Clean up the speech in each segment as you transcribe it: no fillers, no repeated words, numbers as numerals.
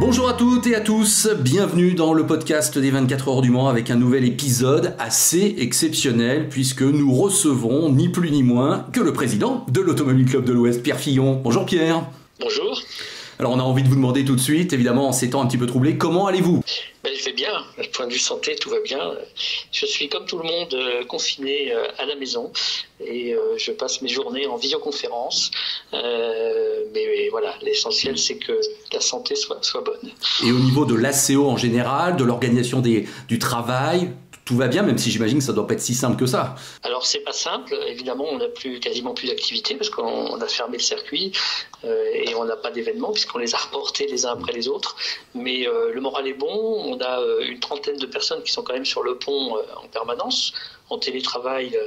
Bonjour à toutes et à tous, bienvenue dans le podcast des 24 heures du Mans avec un nouvel épisode assez exceptionnel puisque nous recevons ni plus ni moins que le président de l'Automobile Club de l'Ouest, Pierre Fillon. Bonjour Pierre. Bonjour. Alors on a envie de vous demander tout de suite, évidemment en ces temps un petit peu troublés, comment allez-vous ? Je vais bien, du point de vue santé tout va bien. Je suis comme tout le monde confiné à la maison et je passe mes journées en visioconférence. Mais voilà, l'essentiel c'est que la santé soit bonne. Et au niveau de l'ACO en général, de l'organisation du travail, tout va bien, même si j'imagine que ça ne doit pas être si simple que ça. Alors c'est pas simple, évidemment on n'a quasiment plus d'activité parce qu'on a fermé le circuit et on n'a pas d'événements puisqu'on les a reportés les uns après les autres. Mais le moral est bon, on a une trentaine de personnes qui sont quand même sur le pont en permanence, en télétravail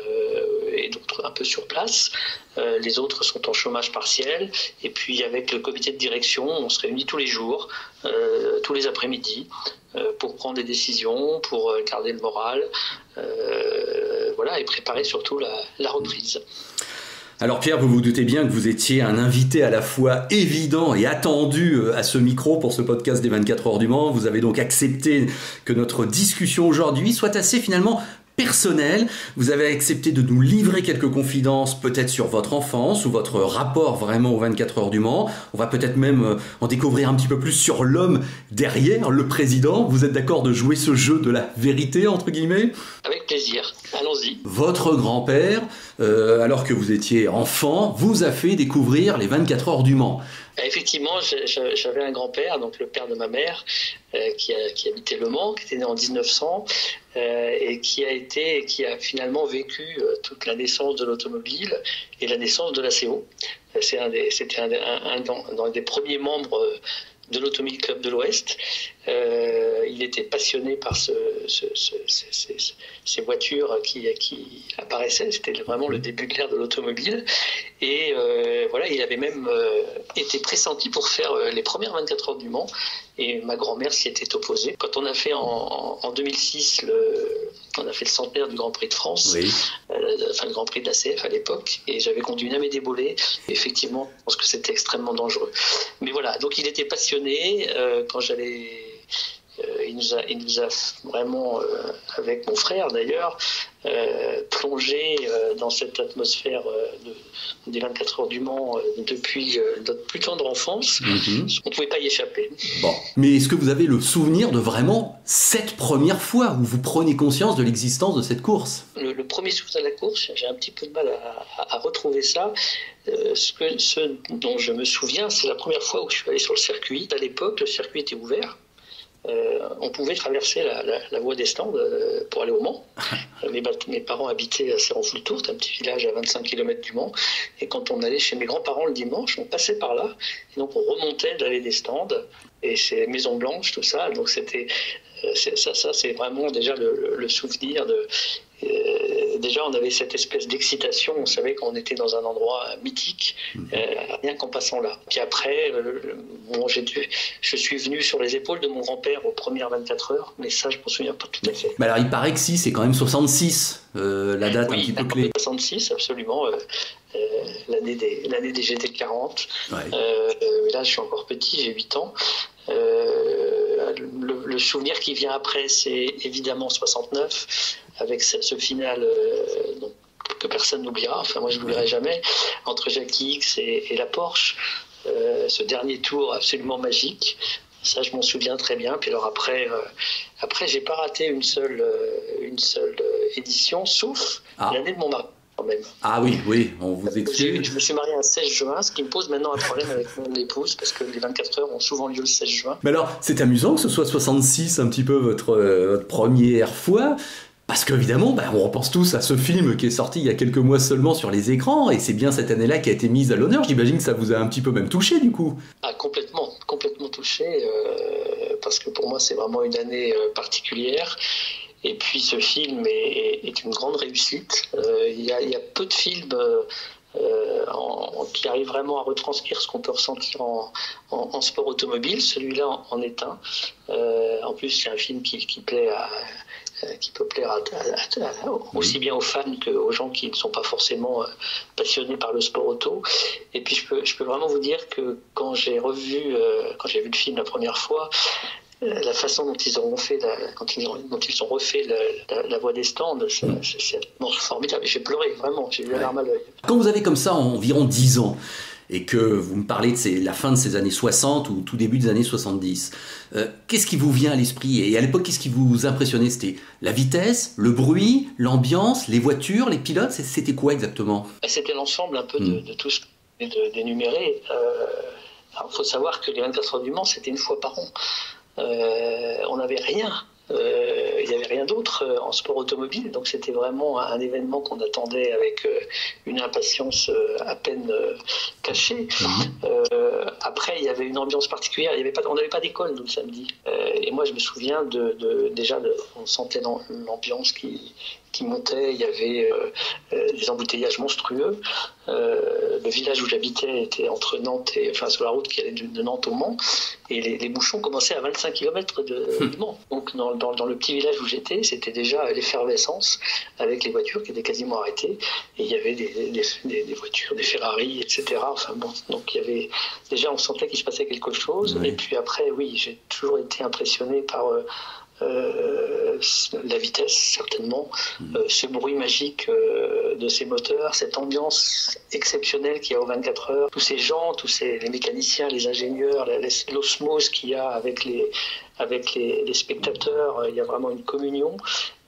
et d'autres un peu sur place. Les autres sont en chômage partiel. Et puis avec le comité de direction, on se réunit tous les jours, tous les après-midi, pour prendre des décisions, pour garder le moral, voilà, et préparer surtout la reprise. Alors Pierre, vous vous doutez bien que vous étiez un invité à la fois évident et attendu à ce micro pour ce podcast des 24 heures du Mans. Vous avez donc accepté que notre discussion aujourd'hui soit assez finalement personnel. Vous avez accepté de nous livrer quelques confidences peut-être sur votre enfance ou votre rapport vraiment aux 24 heures du Mans. On va peut-être même en découvrir un petit peu plus sur l'homme derrière, le président. Vous êtes d'accord de jouer ce jeu de la vérité, entre guillemets ? Avec plaisir, allons-y. Votre grand-père, alors que vous étiez enfant, vous a fait découvrir les 24 heures du Mans. Effectivement, j'avais un grand-père, donc le père de ma mère, qui habitait Le Mans, qui était né en 1900 et qui a finalement vécu toute la naissance de l'automobile et la naissance de l'ACO. C'était un des premiers membres de l'Automobile Club de l'Ouest. Il était passionné par ces voitures qui apparaissaient. C'était vraiment le début de l'ère de l'automobile. Et voilà, il avait même été pressenti pour faire les premières 24 heures du Mans. Et ma grand-mère s'y était opposée. Quand on a fait en 2006 on a fait le centenaire du Grand Prix de France, oui. Le Grand Prix de la CF à l'époque, et j'avais conduit une Amédée Bollé. Effectivement, je pense que c'était extrêmement dangereux. Mais voilà, donc il était passionné. Quand j'allais... Il nous a vraiment, avec mon frère d'ailleurs, plongé dans cette atmosphère des 24 heures du Mans depuis notre plus tendre enfance. Mm-hmm. On ne pouvait pas y échapper. Bon. Mais est-ce que vous avez le souvenir de vraiment cette première fois où vous prenez conscience de l'existence de cette course ? Le premier souvenir de la course, j'ai un petit peu de mal à retrouver ça. Ce dont je me souviens, c'est la première fois où je suis allé sur le circuit. À l'époque, le circuit était ouvert. On pouvait traverser la voie des stands pour aller au Mans. Mes parents habitaient à Serran-Fultourt, un petit village à 25 km du Mans. Et quand on allait chez mes grands-parents le dimanche, on passait par là. Et donc on remontait de l'allée des stands. Et c'est Maison Blanche, tout ça. Donc c'est vraiment déjà le souvenir de... déjà, on avait cette espèce d'excitation. On savait qu'on était dans un endroit mythique, rien qu'en passant là. Puis après, je suis venu sur les épaules de mon grand-père aux premières 24 heures, mais ça, je ne m'en souviens pas tout à fait. Mais alors, il paraît que si, c'est quand même 66, la date oui, un petit peu clé. 66, absolument. L'année des GT40. Ouais. Là, je suis encore petit, j'ai 8 ans. Le souvenir qui vient après, c'est évidemment 69, avec ce final que personne n'oubliera, enfin moi je ne l'oublierai jamais, entre Jackie X et la Porsche, ce dernier tour absolument magique. Ça, je m'en souviens très bien. Puis alors après, j'ai pas raté une seule édition, sauf l'année de mon mari. Même. Ah oui, on vous excuse. Je me suis marié un 16 juin, ce qui me pose maintenant un problème avec mon épouse, parce que les 24 heures ont souvent lieu le 16 juin. Mais alors, c'est amusant que ce soit 66, un petit peu votre première fois, parce qu'évidemment, on repense tous à ce film qui est sorti il y a quelques mois seulement sur les écrans, et c'est bien cette année-là qui a été mise à l'honneur. J'imagine que ça vous a un petit peu même touché, du coup. Ah, complètement touché, parce que pour moi, c'est vraiment une année particulière. Et puis ce film est une grande réussite. Il y a peu de films qui arrivent vraiment à retranscrire ce qu'on peut ressentir en sport automobile. Celui-là en est un. En plus, c'est un film qui plaît à qui peut plaire aussi bien aux fans qu'aux gens qui ne sont pas forcément passionnés par le sport auto. Et puis je peux vraiment vous dire que quand j'ai vu le film la première fois, la façon dont ils ont refait la voie des stands, c'est absolument formidable. J'ai pleuré, vraiment, j'ai eu la larme à l'œil. Quand vous avez comme ça environ 10 ans, et que vous me parlez de la fin de ces années 60 ou tout début des années 70, qu'est-ce qui vous vient à l'esprit? Et à l'époque, qu'est-ce qui vous impressionnait? C'était la vitesse, le bruit, l'ambiance, les voitures, les pilotes? C'était quoi exactement? C'était l'ensemble un peu de tout ce que vous venez d'énumérer. Il faut savoir que les 24 heures du Mans, c'était une fois par an. On n'avait rien. Il n'y avait rien d'autre en sport automobile, donc c'était vraiment un événement qu'on attendait avec une impatience à peine cachée. Après, il y avait une ambiance particulière. On n'avait pas d'école, nous, le samedi. Et moi, je me souviens on sentait l'ambiance qui montait. Il y avait des embouteillages monstrueux. Le village où j'habitais était entre Nantes sur la route qui allait de Nantes au Mans, et les bouchons commençaient à 25 km du Mans. Donc dans le petit village où j'étais, c'était déjà l'effervescence avec les voitures qui étaient quasiment arrêtées, et il y avait des voitures, des Ferrari, etc. Enfin bon, donc il y avait déjà, on sentait qu'il se passait quelque chose. Oui. Et puis après, oui, j'ai toujours été impressionné par la vitesse, certainement, ce bruit magique de ces moteurs, cette ambiance exceptionnelle qu'il y a aux 24 heures, tous ces gens, les mécaniciens, les ingénieurs, l'osmose qu'il y a avec les spectateurs. Il y a vraiment une communion.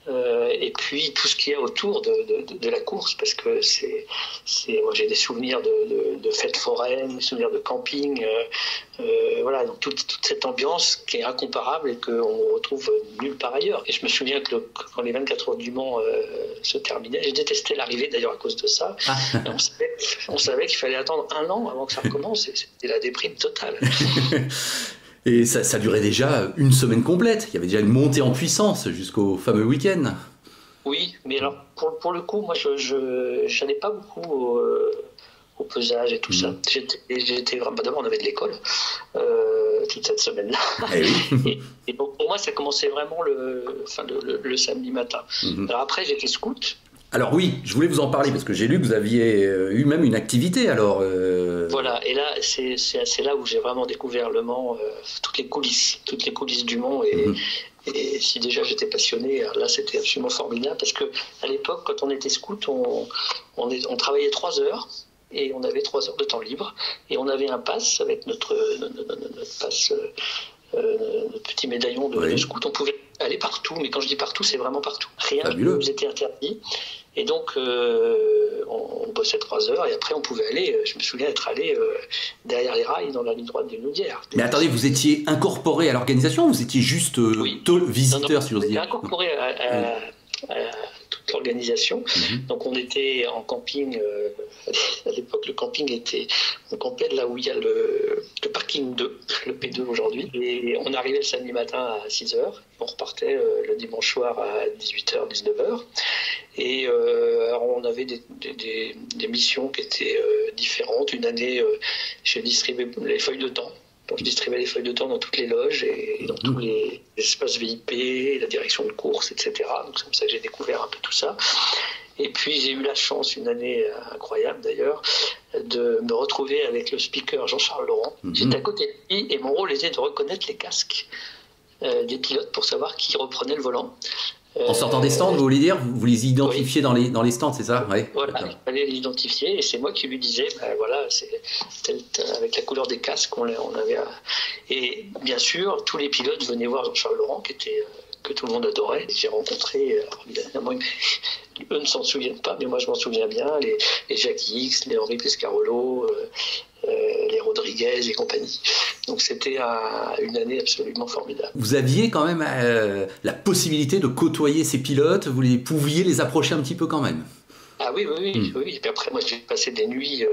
Et puis tout ce qu'il y a autour de la course, parce que moi j'ai des souvenirs de fêtes foraines, des souvenirs de camping, voilà, donc toute cette ambiance qui est incomparable et qu'on retrouve nulle part ailleurs. Et je me souviens que quand les 24 heures du Mans se terminaient, j'ai détesté l'arrivée d'ailleurs à cause de ça. Et on savait qu'il fallait attendre 1 an avant que ça recommence, et c'était la déprime totale. Et ça durait déjà une semaine complète. Il y avait déjà une montée en puissance jusqu'au fameux week-end. Oui, mais alors pour le coup, moi je n'allais pas beaucoup au pesage et tout ça. J'étais vraiment. D'abord, on avait de l'école toute cette semaine-là. Et donc pour moi, ça commençait vraiment le samedi matin. Alors après, j'étais scout. Alors oui, je voulais vous en parler parce que j'ai lu que vous aviez eu même une activité. Alors voilà, et là c'est là où j'ai vraiment découvert le Mans, toutes les coulisses du Mans, et si déjà j'étais passionné, là c'était absolument formidable, parce que à l'époque, quand on était scout, on travaillait 3 heures. Et on avait 3 heures de temps libre, et on avait un pass avec notre pass, notre petit médaillon de scout. On pouvait aller partout, mais quand je dis partout, c'est vraiment partout. Rien ne nous était interdit. Et donc, on bossait 3 heures, et après, on pouvait aller, je me souviens être allé derrière les rails dans la ligne droite des Noudières. Mais attendez, vous étiez incorporé à l'organisation, ou vous étiez juste visiteur, si j'ose dire? Incorporé à toute l'organisation. Donc, on était en camping. À l'époque, le camping on campait là où il y a le parking 2, le P2 aujourd'hui. Et on arrivait le samedi matin à 6h. On repartait le dimanche soir à 18h, 19h. Et alors on avait des missions qui étaient différentes. Une année, je distribuais les feuilles de temps. Donc je distribuais les feuilles de temps dans toutes les loges et dans tous les espaces VIP, la direction de course, etc. Donc c'est comme ça que j'ai découvert un peu tout ça. Et puis j'ai eu la chance, une année incroyable d'ailleurs, de me retrouver avec le speaker Jean-Charles Laurent. J'étais à côté de lui et mon rôle était de reconnaître les casques des pilotes pour savoir qui reprenait le volant. En sortant des stands, vous voulez dire? Vous les identifiez dans les stands, c'est ça? Ouais. Voilà, il fallait les identifier, et c'est moi qui lui disais, voilà, c'est avec la couleur des casques, on avait. Et bien sûr, tous les pilotes venaient voir Jean-Charles Laurent, que tout le monde adorait. J'ai rencontré, évidemment, eux ne s'en souviennent pas, mais moi je m'en souviens bien, les Jackie X, les Henri Pescarolo, les Rodriguez et compagnie. Donc c'était une année absolument formidable. Vous aviez quand même la possibilité de côtoyer ces pilotes, vous pouviez les approcher un petit peu quand même? Ah oui. Et puis après, moi, j'ai passé des nuits,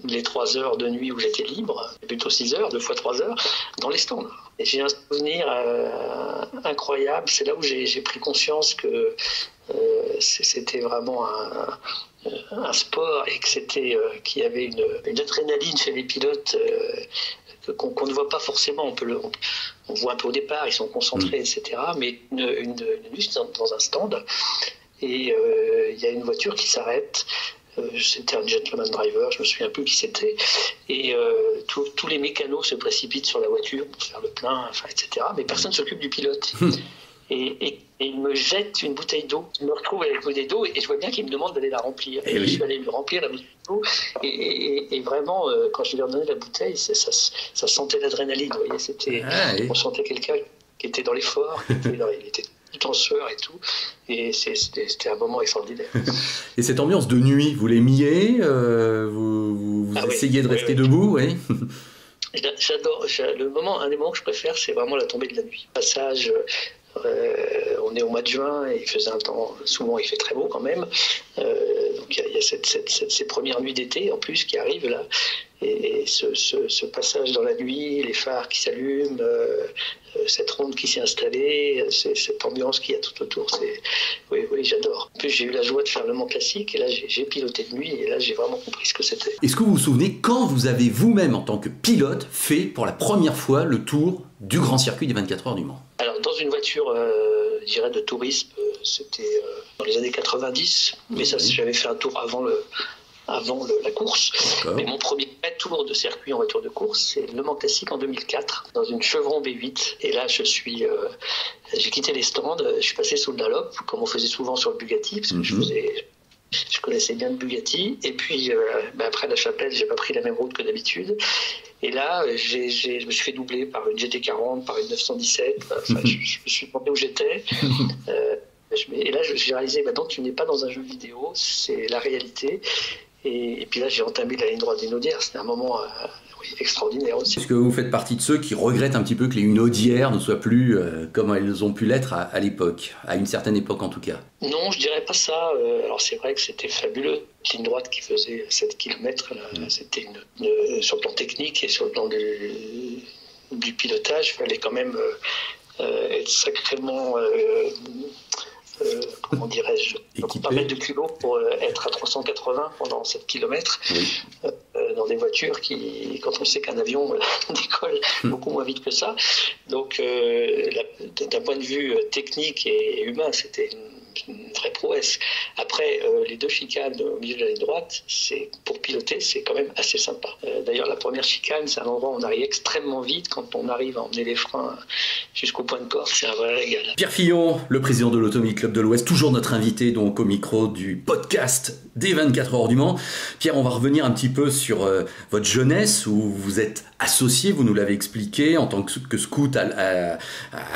les 3 heures de nuit où j'étais libre, plutôt 6 heures, 2 fois 3 heures, dans les stands. Et j'ai un souvenir incroyable. C'est là où j'ai pris conscience que c'était vraiment un sport, et qu'il y avait une adrénaline chez les pilotes qu'on ne voit pas forcément. On voit un peu au départ, ils sont concentrés, etc. Mais une nuit dans un stand, et il y a une voiture qui s'arrête. C'était un gentleman driver, je me souviens plus qui c'était, et tous les mécanos se précipitent sur la voiture pour faire le plein, etc. Mais personne ne s'occupe du pilote. Et il me jette une bouteille d'eau. Je me retrouve avec une bouteille d'eau et je vois bien qu'il me demande d'aller la remplir. Et je suis allé lui remplir la bouteille d'eau. Et vraiment, quand je lui ai redonné la bouteille, ça sentait l'adrénaline. Vous voyez, on sentait quelqu'un qui était dans l'effort, il était tout en sueur et tout. Et c'était un moment extraordinaire. Et cette ambiance de nuit, vous l'aimiez vous essayez de rester debout, oui. J'adore. Un des moments que je préfère, c'est vraiment la tombée de la nuit. Passage. On est au mois de juin et il faisait un temps, souvent il fait très beau quand même, donc il y a ces premières nuits d'été en plus qui arrivent là, et ce passage dans la nuit, les phares qui s'allument, cette ronde qui s'est installée, cette ambiance qu'il y a tout autour, oui, j'adore. En plus j'ai eu la joie de faire le Mans Classique et là j'ai piloté de nuit et là j'ai vraiment compris ce que c'était. Est-ce que vous vous souvenez quand vous avez vous-même en tant que pilote fait pour la première fois le tour du grand circuit des 24 heures du Mans? Alors dans une voiture, je dirais de tourisme, c'était dans les années 90, mais ça j'avais fait un tour avant la course. Mais mon premier tour de circuit en voiture de course, c'est le Mans Classique en 2004, dans une Chevron B8. Et là, j'ai quitté les stands, je suis passé sous le Dunlop, comme on faisait souvent sur le Bugatti, parce que je connaissais bien le Bugatti. Et puis, après la Chapelle, j'ai pas pris la même route que d'habitude. Et là, je me suis fait doubler par une GT40, par une 917. Je me suis demandé où j'étais. Et là, j'ai réalisé, donc tu n'es pas dans un jeu vidéo, c'est la réalité. Et puis là, j'ai entamé la ligne droite d'une Audière. C'était un moment extraordinaire aussi. Est-ce que vous faites partie de ceux qui regrettent un petit peu que les une Audière ne soient plus comme elles ont pu l'être à l'époque, à une certaine époque en tout cas? Non, je dirais pas ça. Alors c'est vrai que c'était fabuleux. Ligne droite qui faisait 7 km, c'était sur le plan technique et sur le plan du pilotage, il fallait quand même être sacrément... comment dirais-je, pas mettre de culot pour être à 380 pendant 7 km dans des voitures qui, quand on sait qu'un avion décolle beaucoup moins vite que ça. Donc, d'un point de vue technique et humain, c'était une vraie prouesse. Après, les deux chicanes au milieu de la ligne droite, pour piloter, c'est quand même assez sympa. D'ailleurs, la première chicane, c'est un endroit où on arrive extrêmement vite. Quand on arrive à emmener les freins jusqu'au point de corde, c'est un vrai régal. Pierre Fillon, le président de l'Automobile Club de l'Ouest, toujours notre invité donc au micro du podcast des 24 heures du Mans. Pierre, on va revenir un petit peu sur votre jeunesse où vous êtes associé, vous nous l'avez expliqué, en tant que scout à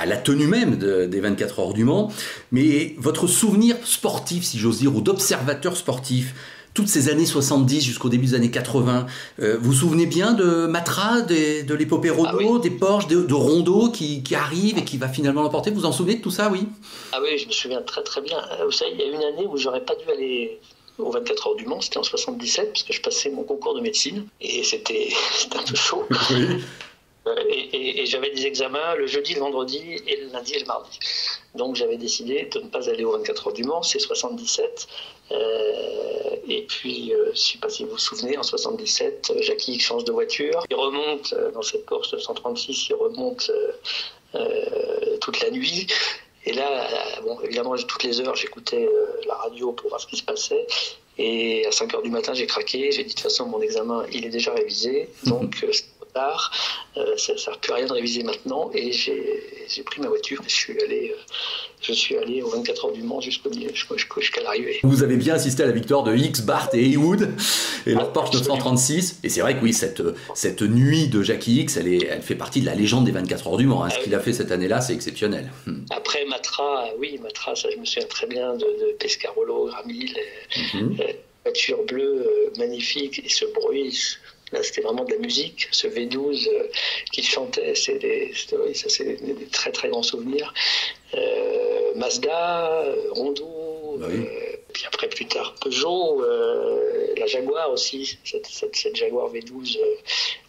la tenue même des 24 heures du Mans. Mais votre souvenir sportif, si j'ose dire, ou d'observateur sportif, toutes ces années 70 jusqu'au début des années 80, vous vous souvenez bien de Matra, de l'épopée Renault, des Porsche, de Rondeau qui arrive et qui va finalement l'emporter? Vous vous en souvenez de tout ça, oui? Ah oui, je me souviens très très bien. Vous savez, il y a une année où j'aurais pas dû aller aux 24 heures du Mans, c'était en 77, parce que je passais mon concours de médecine, et c'était un peu chaud. Oui. Et j'avais des examens le jeudi, le vendredi, et le lundi et le mardi. Donc j'avais décidé de ne pas aller aux 24 heures du Mans, c'est 77. Et puis, je ne sais pas si vous vous souvenez, en 77, Jackie change de voiture. Il remonte dans cette Porsche 936, il remonte toute la nuit. Et là, évidemment, toutes les heures, j'écoutais la radio pour voir ce qui se passait. Et à 5 heures du matin, j'ai craqué. J'ai dit, de toute façon, mon examen, il est déjà révisé. Donc, c'est trop tard. Ça ne sert plus à rien de réviser maintenant. Et j'ai pris ma voiture et je suis allé aux 24 heures du Mans jusqu'à l'arrivée. Vous avez bien assisté à la victoire de X, Bart et Heywood et leur Porsche 936. Et c'est vrai que oui, cette nuit de Jackie X, elle fait partie de la légende des 24 heures du Mans. Ce qu'il a fait cette année-là, c'est exceptionnel. Après Matra, ça je me souviens très bien de Pescarolo, Gramil, voiture bleue magnifique et ce bruit. Là, c'était vraiment de la musique, ce V12 qu'il chantait, c'est des très très grands souvenirs. Mazda, Rondeau, puis après plus tard Peugeot, la Jaguar aussi, cette Jaguar V12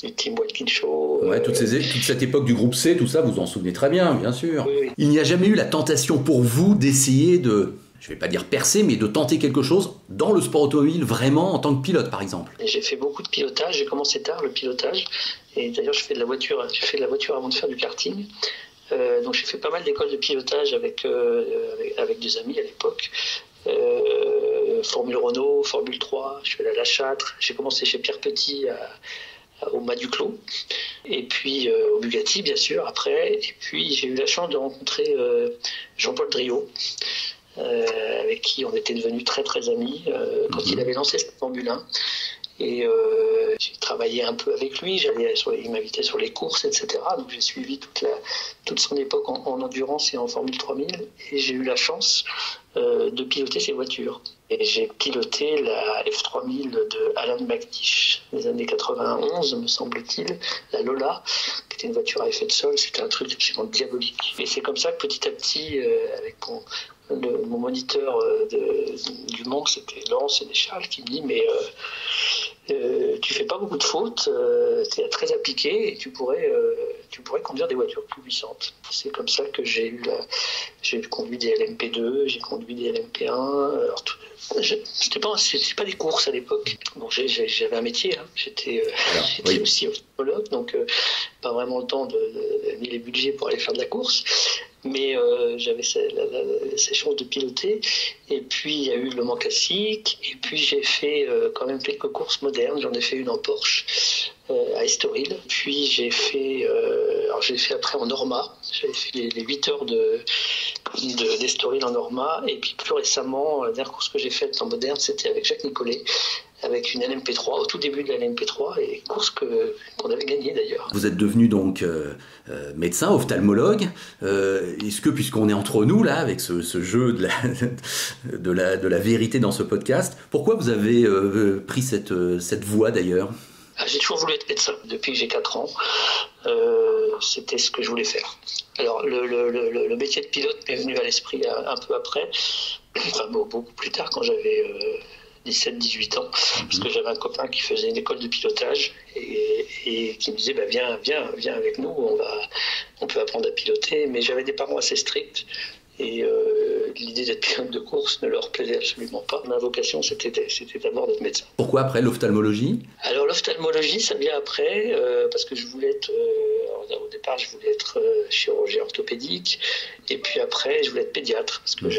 du Team Watkins Show. Toute cette époque du groupe C, tout ça, vous en souvenez très bien sûr. Oui. Il n'y a jamais eu la tentation pour vous d'essayer de je vais pas dire percer, mais de tenter quelque chose dans le sport automobile, vraiment en tant que pilote, par exemple? Et j'ai fait beaucoup de pilotage, j'ai commencé tard le pilotage, et d'ailleurs j'ai fait de la voiture avant de faire du karting. Donc j'ai fait pas mal d'écoles de pilotage avec des amis à l'époque. Formule Renault, Formule 3, je suis allé à La Châtre, j'ai commencé chez Pierre Petit au Mas du Clos, et puis au Bugatti bien sûr après, et puis j'ai eu la chance de rencontrer Jean-Paul Driot, avec qui on était devenus très très amis quand il avait lancé cette Formule 1. Et j'ai travaillé un peu avec lui, il m'invitait sur les courses, etc. Donc j'ai suivi toute son époque en endurance et en Formule 3000. Et j'ai eu la chance de piloter ses voitures. Et j'ai piloté la F3000 de Alan McNish des années 91, me semble-t-il, la Lola, qui était une voiture à effet de sol. C'était un truc absolument diabolique. Et c'est comme ça que petit à petit, avec mon moniteur du Mans, c'était Laurent Sénéchal, qui me dit mais tu fais pas beaucoup de fautes, tu es très appliqué et tu pourrais conduire des voitures plus puissantes. C'est comme ça que j'ai conduit des LMP2, j'ai conduit des LMP1. C'était pas des courses à l'époque. Bon, j'avais un métier, hein. J'étais aussi ophtalmologue, donc pas vraiment le temps ni les budgets pour aller faire de la course. Mais j'avais ces chances de piloter. Et puis il y a eu le Mans classique. Et puis j'ai fait quand même quelques courses modernes. J'en ai fait une en Porsche à Estoril. Puis j'ai fait après en Norma. J'avais fait les 8 heures d'Estoril en Norma. Et puis plus récemment, la dernière course que j'ai faite en moderne, c'était avec Jacques Nicolet, avec une LMP3, au tout début de la LMP3, et course qu'on avait gagnée d'ailleurs. Vous êtes devenu donc médecin, ophtalmologue. Est-ce que, puisqu'on est entre nous là, avec ce jeu de la vérité dans ce podcast, pourquoi vous avez pris cette voie d'ailleurs ? J'ai toujours voulu être médecin. Depuis que j'ai 4 ans, c'était ce que je voulais faire. Alors, le métier de pilote m'est venu à l'esprit un peu après, enfin beaucoup plus tard, quand j'avais 17-18 ans, parce que j'avais un copain qui faisait une école de pilotage et qui me disait viens avec nous, on peut apprendre à piloter. Mais j'avais des parents assez stricts et l'idée d'être pilote de course ne leur plaisait absolument pas. Ma vocation, c'était d'abord d'être médecin. Pourquoi après l'ophtalmologie ? Alors l'ophtalmologie, ça vient après, parce que je voulais être... au départ, je voulais être chirurgien orthopédique, et puis après, je voulais être pédiatre, parce que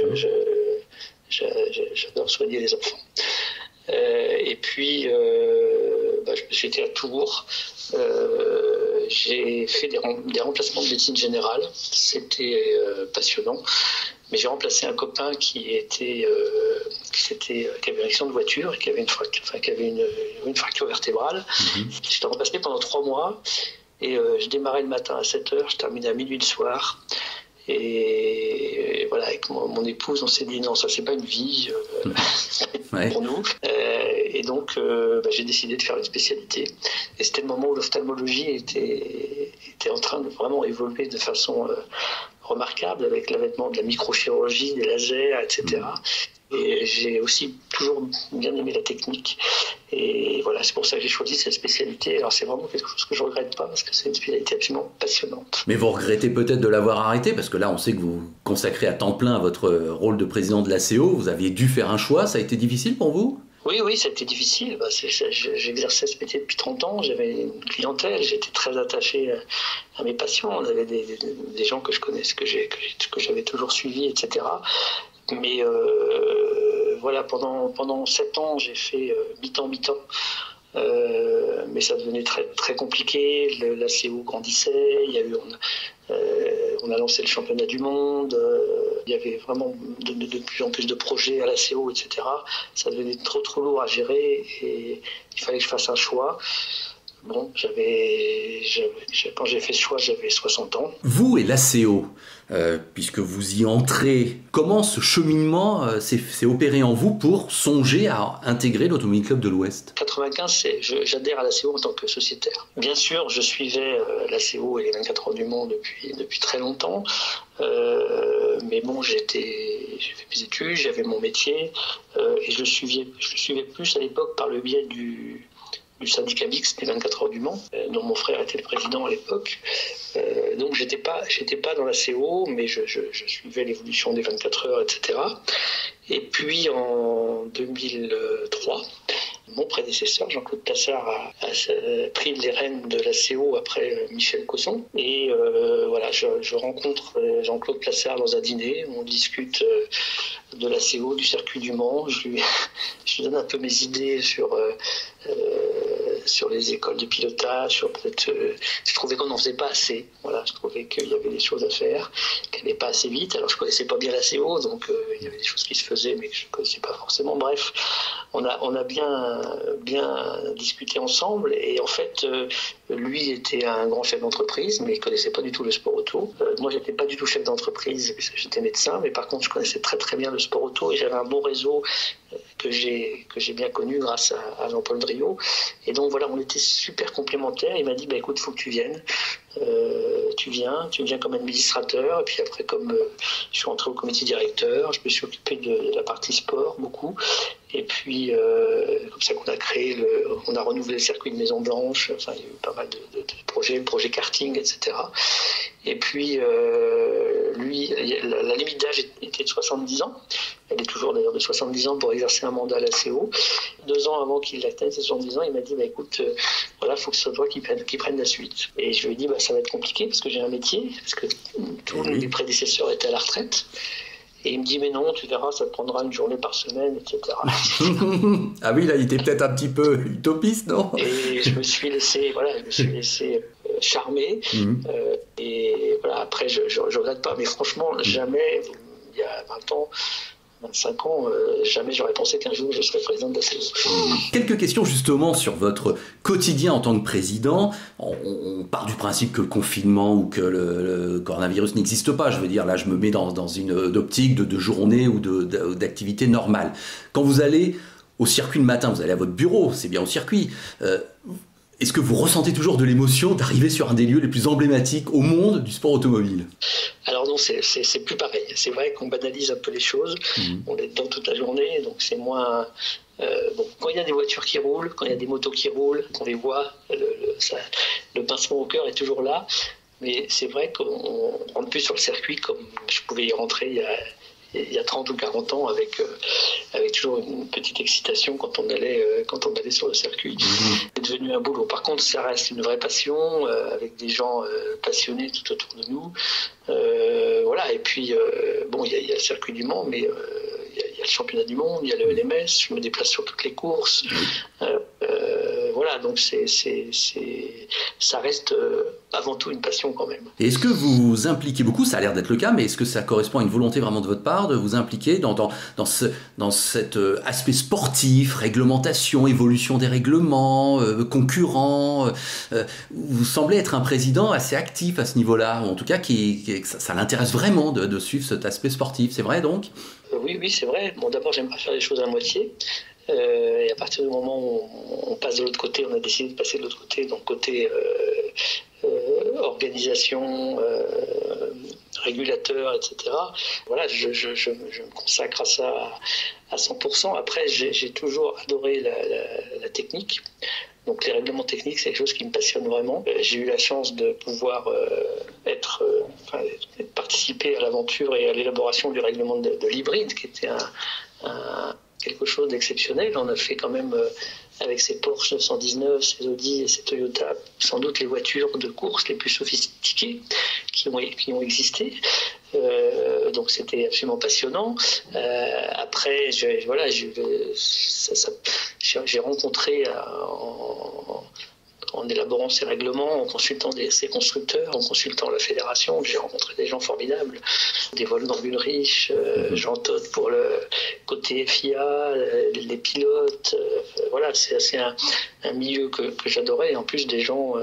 j'adore soigner les enfants. Et puis, j'étais à Tours. J'ai fait des remplacements de médecine générale. C'était passionnant. Mais j'ai remplacé un copain qui avait un accident de voiture et qui avait une fracture vertébrale. J'étais remplacé pendant 3 mois. Et je démarrais le matin à 7h, je terminais à minuit le soir. Et voilà, avec mon épouse, on s'est dit non, ça c'est pas une vie pour nous. Et donc j'ai décidé de faire une spécialité. Et c'était le moment où l'ophtalmologie était en train de vraiment évoluer de façon remarquable, avec l'avènement de la microchirurgie, des lasers, etc. Et j'ai aussi toujours bien aimé la technique. Et voilà, c'est pour ça que j'ai choisi cette spécialité. Alors c'est vraiment quelque chose que je ne regrette pas, parce que c'est une spécialité absolument passionnante. Mais vous regrettez peut-être de l'avoir arrêté, parce que là on sait que vous vous consacrez à temps plein à votre rôle de président de l'ACO. Vous aviez dû faire un choix, ça a été difficile pour vous ? Oui, ça a été difficile. J'exerçais ce métier depuis 30 ans, j'avais une clientèle, j'étais très attaché à mes patients. On avait des gens que je connaissais, que j'avais toujours suivis, etc. Mais voilà, pendant 7 ans, j'ai fait mi-temps. Mais ça devenait très, très compliqué. L'ACO grandissait, on a lancé le championnat du monde, il y avait vraiment de plus en plus de projets à l'ACO, etc. Ça devenait trop lourd à gérer et il fallait que je fasse un choix. Bon, quand j'ai fait ce choix, j'avais 60 ans. Vous et l'ACO, puisque vous y entrez, comment ce cheminement s'est opéré en vous pour songer à intégrer l'Automobile Club de l'Ouest ? 95, j'adhère à l'ACO en tant que sociétaire. Bien sûr, je suivais l'ACO et les 24 heures du Mans depuis très longtemps. Mais bon, j'ai fait mes études, j'avais mon métier et je le suivais plus à l'époque par le biais du syndicat mixte des 24 heures du Mans, dont mon frère était le président à l'époque. Donc j'étais pas dans la CO, mais je suivais l'évolution des 24 heures, etc. Et puis en 2003, mon prédécesseur, Jean-Claude Tassard, a pris les rênes de la CO après Michel Cosson. Et voilà, je rencontre Jean-Claude Tassard dans un dîner, on discute de la CO, du circuit du Mans. Je lui donne un peu mes idées sur les écoles de pilotage, sur peut-être. Je trouvais qu'on n'en faisait pas assez. Voilà, je trouvais qu'il y avait des choses à faire, qu'elle n'allait pas assez vite. Alors je connaissais pas bien la CO, donc il y avait des choses qui se faisaient, mais que je connaissais pas forcément. Bref, on a bien discuté ensemble. Et en fait, lui était un grand chef d'entreprise, mais il connaissait pas du tout le sport auto. Moi, j'étais pas du tout chef d'entreprise, j'étais médecin, mais par contre, je connaissais très très bien le sport auto et j'avais un bon réseau que j'ai bien connu grâce à Jean-Paul Driot. Et donc voilà, on était super complémentaires. Il m'a dit écoute, il faut que tu viennes. Tu viens comme administrateur, et puis après, comme je suis rentré au comité directeur, je me suis occupé de la partie sport beaucoup. Et puis, comme ça qu'on a on a renouvelé le circuit de Maison Blanche. Enfin, il y a eu pas mal de projets, le projet karting, etc. Et puis, lui, la limite d'âge était de 70 ans. Elle est toujours d'ailleurs de 70 ans pour exercer un mandat à la CO. 2 ans avant qu'il atteigne ses 70 ans, il m'a dit écoute, voilà, il faut que ce soit toi qui prenne la suite. Et je lui ai dit ça va être compliqué parce que j'ai un métier, parce que tous mes prédécesseurs étaient à la retraite. Et il me dit mais non, tu verras, ça te prendra une journée par semaine, etc. Ah oui, là, il était peut-être un petit peu utopiste, non? Et je me suis laissé charmer. Et voilà, après, je regrette pas, mais franchement, jamais, il y a 20 ans, 25 ans, jamais j'aurais pensé qu'un jour je serais président de la CO. Quelques questions justement sur votre quotidien en tant que président. On part du principe que le confinement ou que le coronavirus n'existe pas. Je veux dire, là, je me mets dans une optique de journée ou d'activité normale. Quand vous allez au circuit le matin, vous allez à votre bureau, c'est bien au circuit. Est-ce que vous ressentez toujours de l'émotion d'arriver sur un des lieux les plus emblématiques au monde du sport automobile? Alors non, c'est plus pareil. C'est vrai qu'on banalise un peu les choses. On est dedans toute la journée, donc c'est moins... quand il y a des voitures qui roulent, quand il y a des motos qui roulent, qu'on les voit, le pincement au cœur est toujours là. Mais c'est vrai qu'on ne rentre plus sur le circuit comme je pouvais y rentrer il y a 30 ou 40 ans avec toujours une petite excitation quand on allait sur le circuit. C'est devenu un boulot. Par contre, ça reste une vraie passion avec des gens passionnés tout autour de nous. Voilà. Et puis, il y a le circuit du Mans, mais il y a le championnat du monde, il y a le LMS, je me déplace sur toutes les courses. Voilà, donc ça reste avant tout une passion quand même. Et est-ce que vous vous impliquez beaucoup, ça a l'air d'être le cas, mais est-ce que ça correspond à une volonté vraiment de votre part de vous impliquer dans cet aspect sportif, réglementation, évolution des règlements, concurrents vous semblez être un président assez actif à ce niveau-là, ou en tout cas ça l'intéresse vraiment de suivre cet aspect sportif, c'est vrai donc? Oui, c'est vrai. Bon, d'abord, j'aime pas faire les choses à moitié. Et à partir du moment où on passe de l'autre côté, on a décidé de passer de l'autre côté, donc côté organisation, régulateur, etc. Voilà, je me consacre à ça à 100%. Après, j'ai toujours adoré la technique. Donc les règlements techniques, c'est quelque chose qui me passionne vraiment. J'ai eu la chance de pouvoir participer à l'aventure et à l'élaboration du règlement de l'hybride, qui était quelque chose d'exceptionnel. On a fait quand même, avec ces Porsche 919, ces Audi et ces Toyota, sans doute les voitures de course les plus sophistiquées qui ont existé. Donc c'était absolument passionnant. Après, j'ai rencontré en élaborant ces règlements, en consultant ces constructeurs, en consultant la fédération, j'ai rencontré des gens formidables, des Wolfgang Ulrich, Jean Todt pour le côté FIA, les pilotes. Voilà, c'est un milieu que j'adorais, et en plus des gens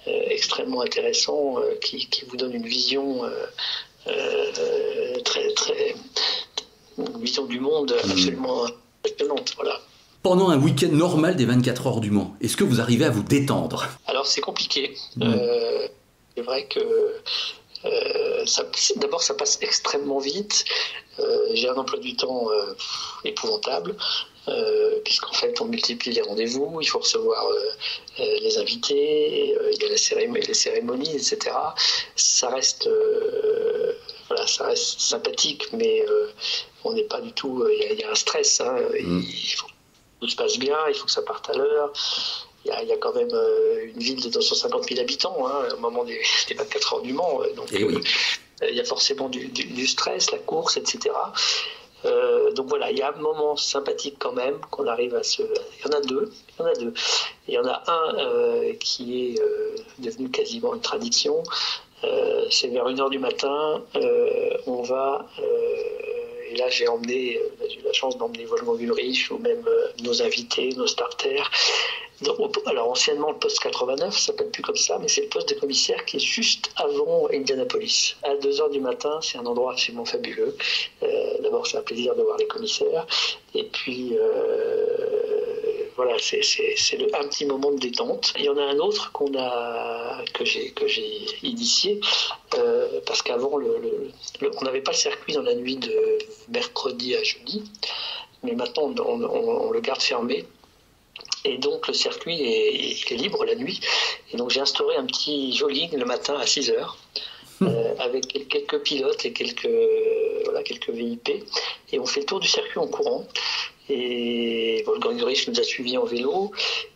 extrêmement intéressants qui vous donnent une vision une vision du monde absolument passionnante. Voilà. Pendant un week-end normal des 24 heures du Mans, est-ce que vous arrivez à vous détendre? Alors c'est compliqué. C'est vrai que d'abord ça passe extrêmement vite. J'ai un emploi du temps épouvantable. Puisqu'en fait on multiplie les rendez-vous, il faut recevoir les invités, il y a les cérémonies, etc. Ça reste voilà, ça reste sympathique, mais on n'est pas du tout. Il y a un stress. Hein, il faut que tout se passe bien, il faut que ça parte à l'heure. Il y a quand même une ville de 250 000 habitants au moment des 24 heures du Mans. Donc il y a forcément du stress, la course, etc. Donc voilà, il y a un moment sympathique quand même qu'on arrive à se... Il y en a deux. Il y en a un qui est devenu quasiment une tradition. C'est vers 1h du matin. On va... et là, j'ai eu la chance d'emmener Wolfgang Ulrich ou même nos invités, nos starters. Donc, alors, anciennement, le poste 89, ça s'appelle plus comme ça, mais c'est le poste de commissaire qui est juste avant Indianapolis. À 2h du matin, c'est un endroit absolument fabuleux. D'abord, c'est un plaisir de voir les commissaires. Et puis, voilà, c'est un petit moment de détente. Il y en a un autre que j'ai initié, parce qu'avant, on n'avait pas le circuit dans la nuit de mercredi à jeudi, mais maintenant, on le garde fermé. Et donc le circuit est libre la nuit. Et donc j'ai instauré un petit jogging le matin à 6h avec quelques pilotes et quelques VIP. Et on fait le tour du circuit en courant. Et Wolfgang Ulrich nous a suivis en vélo.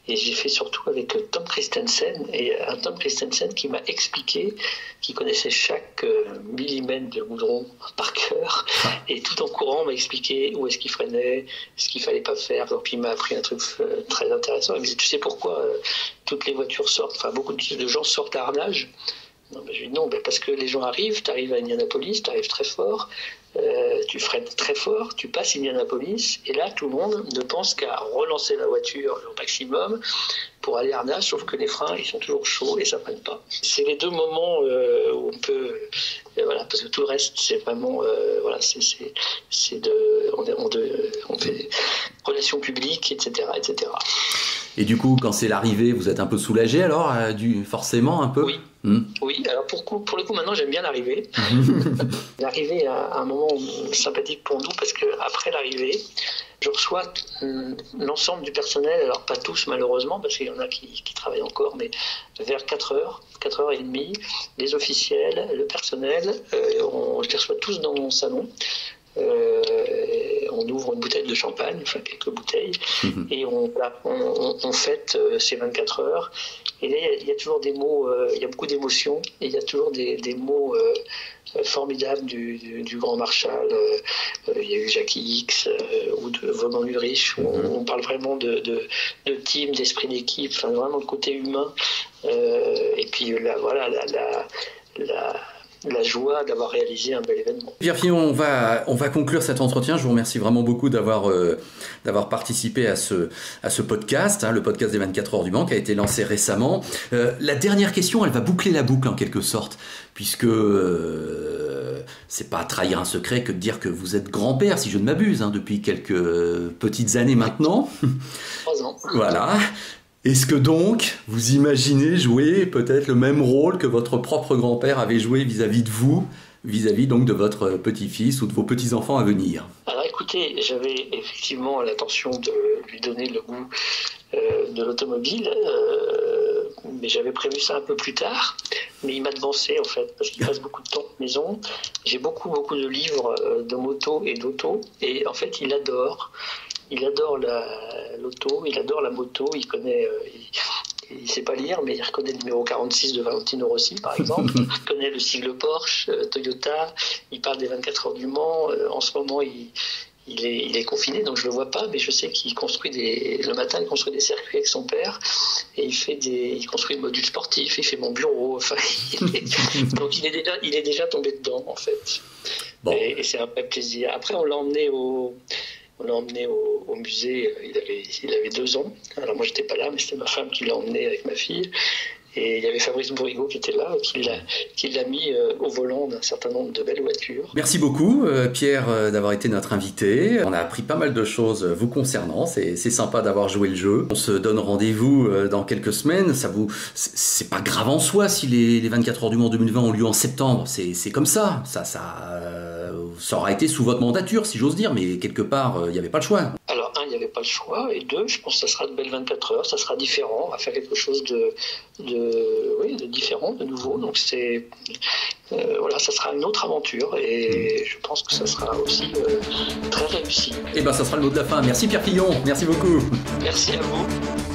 Et j'ai fait surtout avec Tom Christensen. Et un Tom Christensen qui m'a expliqué, qui connaissait chaque millimètre de goudron par cœur. Et tout en courant, m'a expliqué où est-ce qu'il freinait, ce qu'il fallait pas faire. Donc il m'a appris un truc très intéressant. Il me dit, tu sais pourquoi toutes les voitures sortent, enfin beaucoup de gens sortent à Arnage. Non, je lui dis non, parce que les gens arrivent, tu arrives à Indianapolis, tu arrives très fort, tu freines très fort, tu passes Indianapolis, et là tout le monde ne pense qu'à relancer la voiture au maximum pour aller à Arnage, sauf que les freins ils sont toujours chauds et ça ne freine pas. C'est les deux moments où on peut, voilà, parce que tout le reste c'est vraiment, voilà, on fait relations publiques, etc., etc. Et du coup, quand c'est l'arrivée, vous êtes un peu soulagé alors, forcément un peu. Oui. Oui, alors pour le coup, maintenant j'aime bien l'arrivée. L'arrivée est un moment sympathique pour nous parce qu'après l'arrivée, je reçois l'ensemble du personnel, alors pas tous malheureusement, parce qu'il y en a qui travaillent encore, mais vers 4h, 4h30, les officiels, le personnel, je les reçois tous dans mon salon. On ouvre une bouteille de champagne, enfin quelques bouteilles, et on fête ces 24 heures. Et là, il y a toujours des mots, il y a beaucoup d'émotions, et il y a toujours des mots formidables du grand Marshall. Il y a eu Jackie Hicks ou de Wolfgang Ulrich, où on parle vraiment de team, d'esprit d'équipe, enfin vraiment le côté humain. Et puis la joie d'avoir réalisé un bel événement. Pierre Fillon, on va conclure cet entretien. Je vous remercie vraiment beaucoup d'avoir participé à ce podcast, le podcast des 24 heures du Mans qui a été lancé récemment. La dernière question, elle va boucler la boucle en quelque sorte, puisque c'est pas trahir un secret que de dire que vous êtes grand-père, si je ne m'abuse, depuis quelques petites années maintenant. 3 ans. Voilà. Est-ce que donc, vous imaginez jouer peut-être le même rôle que votre propre grand-père avait joué vis-à-vis de vous, vis-à-vis donc de votre petit-fils ou de vos petits-enfants à venir? Alors écoutez, j'avais effectivement l'intention de lui donner le goût de l'automobile, mais j'avais prévu ça un peu plus tard, mais il m'a devancé en fait, parce qu'il passe beaucoup de temps à la maison. J'ai beaucoup de livres de moto et d'auto, et en fait il adore l'auto, il adore la moto, il connaît, il sait pas lire, mais il reconnaît le numéro 46 de Valentino Rossi, par exemple. Il connaît le sigle Porsche, Toyota, il parle des 24 heures du Mans. En ce moment, il est confiné, donc je le vois pas, mais je sais qu'il construit le matin, il construit des circuits avec son père, et il construit le module sportif, il fait mon bureau, enfin, donc il est déjà tombé dedans, en fait. Bon. Et c'est un vrai plaisir. Après, on l'a emmené au musée, il avait 2 ans. Alors moi j'étais pas là, mais c'était ma femme qui l'a emmené avec ma fille. Et il y avait Fabrice Bourrigaud qui était là et qui l'a mis au volant d'un certain nombre de belles voitures. Merci beaucoup Pierre d'avoir été notre invité. On a appris pas mal de choses vous concernant. C'est sympa d'avoir joué le jeu. On se donne rendez-vous dans quelques semaines. C'est pas grave en soi si les 24 heures du Mans 2020 ont lieu en septembre. C'est comme ça. Ça aura été sous votre mandature, si j'ose dire, mais quelque part, il n'y avait pas le choix. Alors, il y n'y avait pas le choix. Et 2, je pense que ça sera de belles 24 heures, ça sera différent, on va faire quelque chose de différent, de nouveau. Donc voilà, ça sera une autre aventure et je pense que ça sera aussi très réussi. Et ben ça sera le mot de la fin. Merci Pierre Fillon, merci beaucoup. Merci à vous.